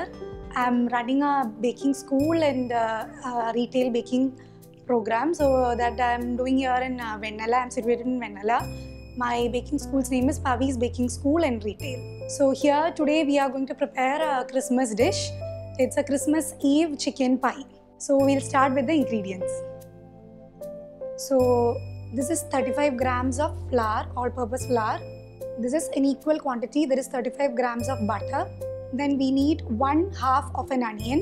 here. I'm running a baking school and a retail baking program. So that I'm doing here in Vennela. I'm situated in Vennela. My baking school's name is Pavi's Baking School and Retail. So here today we are going to prepare a Christmas dish. It's a Christmas Eve chicken pie. So we'll start with the ingredients. So this is 35 grams of flour, all-purpose flour. This is an equal quantity. There is 35 grams of butter. Then we need 1/2 of an onion,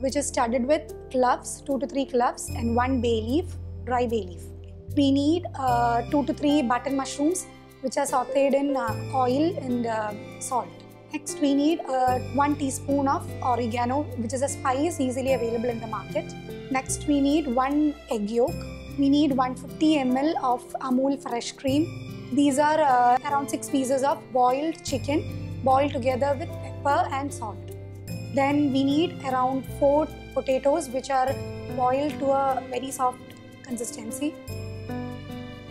which is studded with cloves, 2 to 3 cloves, and 1 bay leaf, dry bay leaf. We need 2 to 3 button mushrooms, which are sautéed in oil and salt. Next, we need 1 teaspoon of oregano, which is a spice easily available in the market. Next, we need 1 egg yolk. We need 150 ml of Amul fresh cream. These are around 6 pieces of boiled chicken, boiled together with pepper and salt. Then we need around 4 potatoes, which are boiled to a very soft consistency.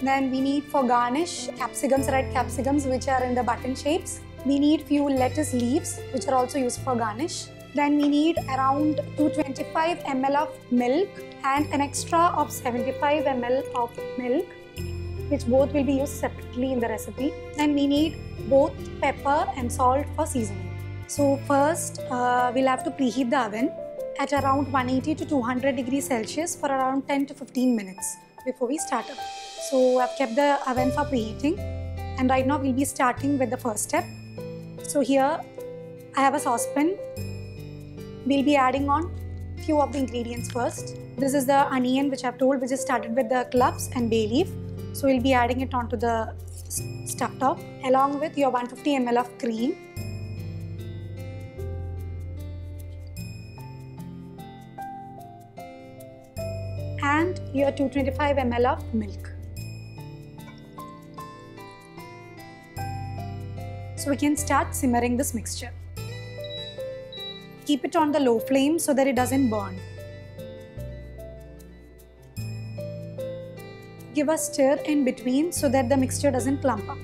Then we need for garnish capsicums, red capsicums, which are in the button shapes. We need few lettuce leaves, which are also used for garnish. Then we need around 225 ml of milk and an extra of 75 ml of milk, which both will be used separately in the recipe. And we need both pepper and salt for seasoning. So first we'll have to preheat the oven at around 180 to 200 degrees Celsius for around 10 to 15 minutes before we start up. So I've kept the oven for preheating, and right now we'll be starting with the first step. So here I have a saucepan. We'll be adding on few of the ingredients first. This is the onion, which I've told, which is started with the cloves and bay leaf. So we'll be adding it onto the stove top along with your 150 ml of cream. And your 225 ml of milk. So we can start simmering this mixture. Keep it on the low flame so that it doesn't burn. Give a stir in between so that the mixture doesn't clump up.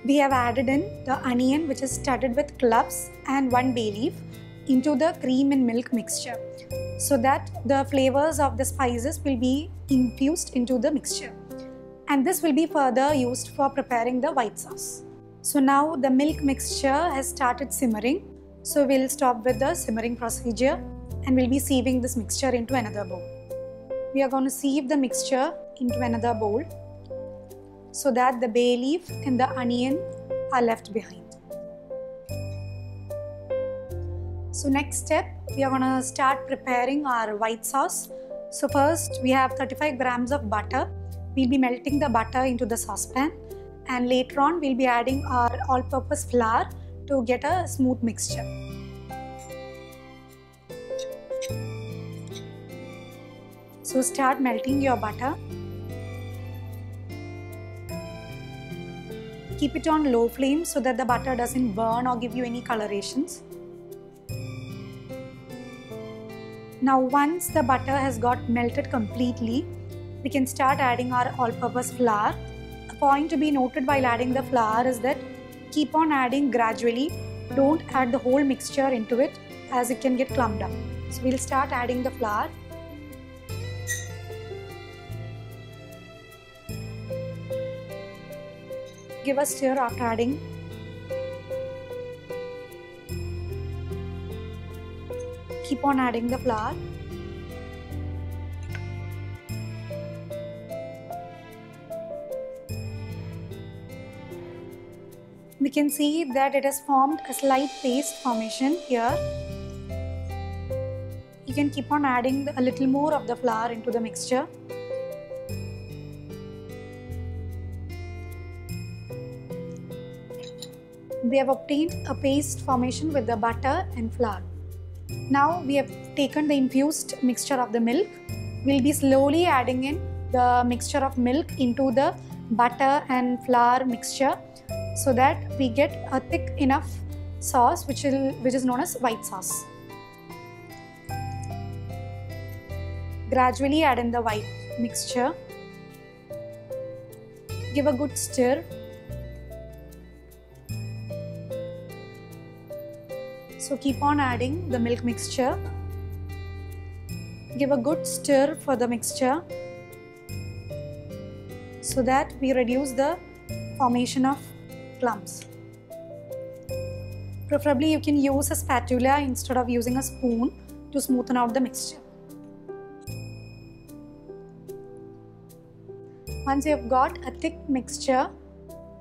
We have added in the onion, which is studded with cloves, and 1 bay leaf into the cream and milk mixture so that the flavors of the spices will be infused into the mixture. And this will be further used for preparing the white sauce. So now the milk mixture has started simmering. So we'll stop with the simmering procedure and we'll be sieving this mixture into another bowl. We are going to sieve the mixture into another bowl so that the bay leaf and the onion are left behind. So next step, we are going to start preparing our white sauce. So first we have 35 grams of butter. We'll be melting the butter into the saucepan, and later on we'll be adding our all-purpose flour to get a smooth mixture. So start melting your butter. Keep it on low flame so that the butter doesn't burn or give you any colorations. Now once the butter has got melted completely, we can start adding our all-purpose flour. A point to be noted while adding the flour is that keep on adding gradually. Don't add the whole mixture into it, as it can get clumped up. So we'll start adding the flour. Give a stir after adding. Keep on adding the flour. We can see that it has formed a slight paste formation here. You can keep on adding a little more of the flour into the mixture. We have obtained a paste formation with the butter and flour. Now we have taken the infused mixture of the milk. We'll be slowly adding in the mixture of milk into the butter and flour mixture so that we get a thick enough sauce which is known as white sauce. Gradually add in the white mixture. Give a good stir. So keep on adding the milk mixture. Give a good stir for the mixture so that we reduce the formation of clumps. Preferably you can use a spatula instead of using a spoon to smoothen out the mixture. Once you have got a thick mixture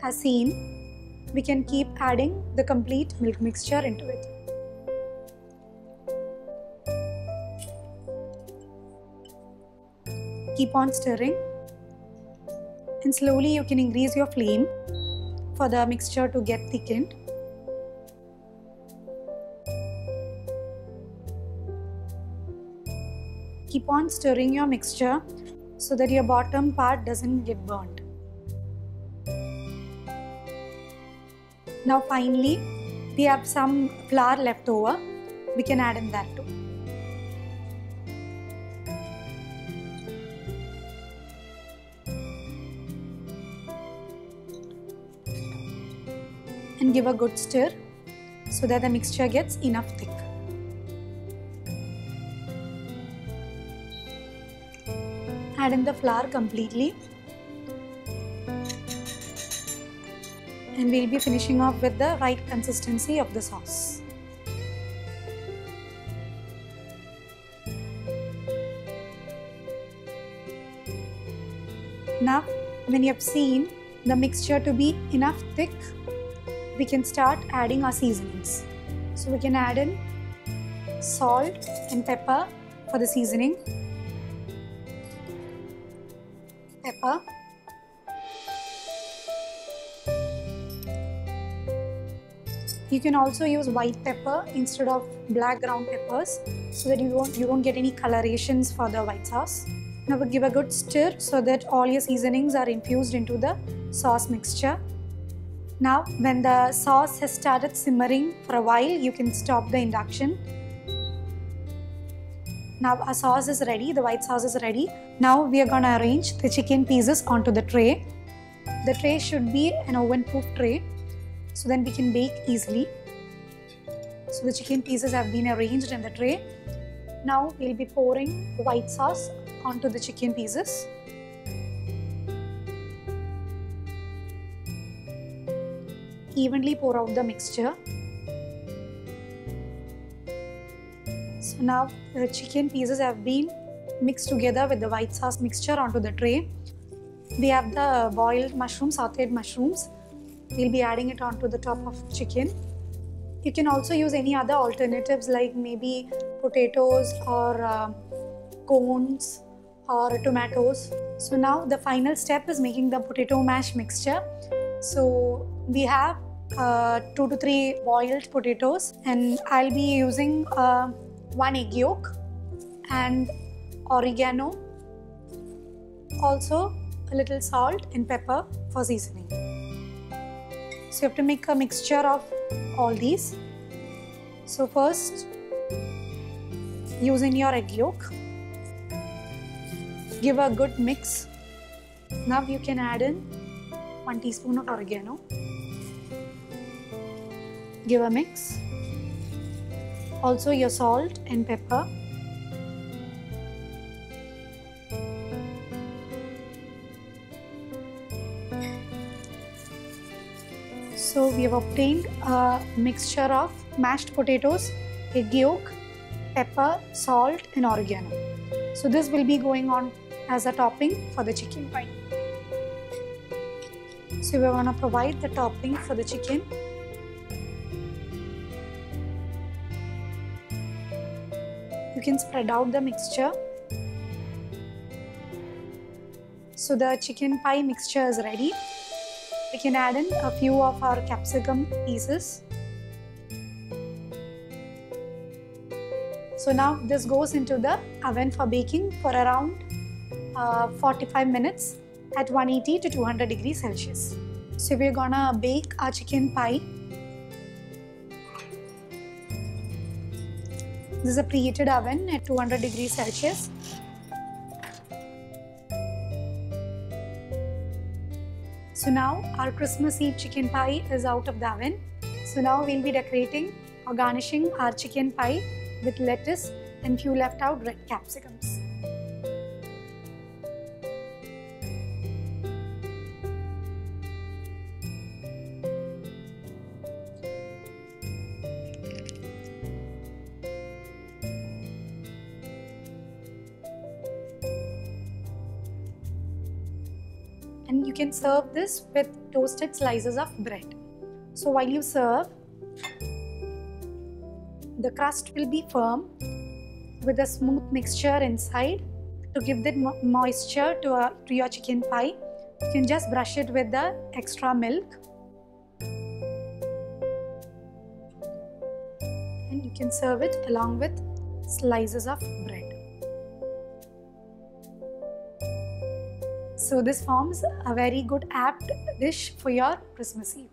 as seen, we can keep adding the complete milk mixture into it. Keep on stirring, and slowly you can increase your flame for the mixture to get thickened. Keep on stirring your mixture so that your bottom part doesn't get burnt. Now finally, we have some flour left over. We can add in that too. And give a good stir so that the mixture gets enough thick. Add in the flour completely, and we'll be finishing off with the right consistency of the sauce. Now, when you have seen the mixture to be enough thick, we can start adding our seasonings. So we can add in salt and pepper for the seasoning. Pepper. You can also use white pepper instead of black ground peppers so that you don't get any colorations for the white sauce. Now we'll give a good stir so that all your seasonings are infused into the sauce mixture. Now when the sauce has started simmering for a while, you can stop the induction. Now our sauce is ready, the white sauce is ready. Now we are going to arrange the chicken pieces onto the tray. The tray should be an oven-proof tray so then we can bake easily. So the chicken pieces have been arranged in the tray. Now we'll be pouring white sauce onto the chicken pieces. Evenly pour out the mixture. So now the chicken pieces have been mixed together with the white sauce mixture onto the tray. We have the boiled mushrooms, sauteed mushrooms. We'll be adding it onto the top of chicken. You can also use any other alternatives like maybe potatoes or cones or tomatoes. So now the final step is making the potato mash mixture. So we have 2 to 3 boiled potatoes, and I'll be using 1 egg yolk and oregano, also a little salt and pepper for seasoning. So you have to make a mixture of all these. So first, using your egg yolk, give a good mix. Now you can add in 1 teaspoon of oregano. Give a mix. Also your salt and pepper. So we have obtained a mixture of mashed potatoes, egg yolk, pepper, salt and oregano. So this will be going on as a topping for the chicken pie. So we want to provide the topping for the chicken. You can spread out the mixture. So the chicken pie mixture is ready. We can add in a few of our capsicum pieces. So now this goes into the oven for baking for around 45 minutes at 180 to 200 degrees Celsius. So we're gonna bake our chicken pie. This is a preheated oven at 200 degrees Celsius. So now our Christmas Eve chicken pie is out of the oven. So now we'll be decorating or garnishing our chicken pie with lettuce and few left out red capsicums. And you can serve this with toasted slices of bread. So while you serve, the crust will be firm with a smooth mixture inside. To give that moisture to your chicken pie, you can just brush it with the extra milk. And you can serve it along with slices of bread. So this forms a very good apt dish for your Christmas Eve.